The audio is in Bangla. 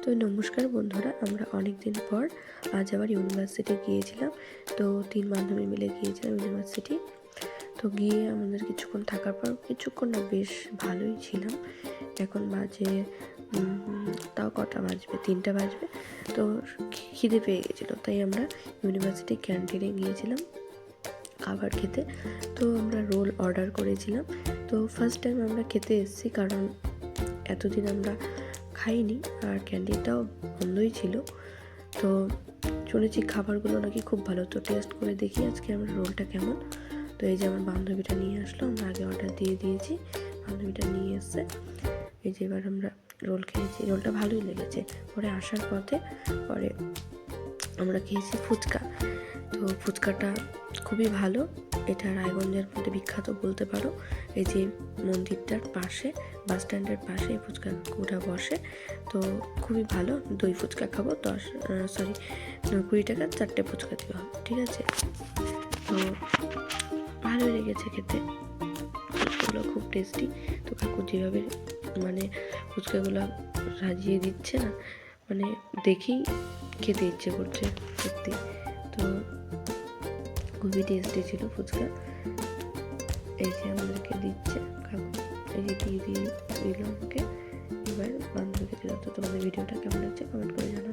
তো নমস্কার বন্ধুরা, আমরা অনেক দিন পর আজ আবার ইউনিভার্সিটি গিয়েছিলাম। তো 3 বান্ধবী মিলে গিয়েছিলাম ইউনিভার্সিটি। তো গিয়ে আমাদের কিছুক্ষণ থাকার পর, কিছুক্ষণ না বেশ ভালোই ছিলাম। এখন বাজে তাও কটা বাজবে, 3টা বাজবে। তো খিদে পেয়ে গেছিলো, তাই আমরা ইউনিভার্সিটি ক্যান্টিনে গিয়েছিলাম খাবার খেতে। তো আমরা রোল অর্ডার করেছিলাম। তো ফার্স্ট টাইম আমরা খেতে এসেছি, কারণ এতদিন আমরা খাইনি, আর ক্যান্টিনটাও বন্ধই ছিল। তো শুনেছি খাবারগুলো নাকি খুব ভালো, তো টেস্ট করে দেখি আজকে আমরা রোলটা কেমন। তো এই যে আমার বান্ধবীটা নিয়ে আসলো, আমরা আগে অর্ডার দিয়ে দিয়েছি, বান্ধবীটা নিয়ে এসছে। এই যে এবার আমরা রোল খেয়েছি, রোলটা ভালোই লেগেছে। পরে আসার পথে আমরা খেয়েছি ফুচকা। তো ফুচকাটা খুবই ভালো, এটা রায়গঞ্জের মধ্যে বিখ্যাত বলতে পারো। এই যে মন্দিরটার পাশে, বাস স্ট্যান্ডের পাশে এই ফুচকাটা বসে। তো খুবই ভালো। দই ফুচকা খাবো 20 টাকা 4টে ফুচকা দেওয়া হবে, ঠিক আছে? তো ভালোই লেগেছে খেতে, ফুচকাগুলো খুব টেস্টি। তো কাকু যেভাবে ফুচকাগুলো সাজিয়ে দিচ্ছে না, দেখেই খেতে ইচ্ছে করছে সত্যি। তো খুবই টেস্টি ছিল ফুচকা। এই যে আমাদেরকে দিচ্ছে কাকু, এই যে দিয়ে দিল আমাকে। এবার বান্ধবীকে দিল। তো তোমাদের ভিডিওটা কেমন লাগছে কমেন্ট করে জানাও।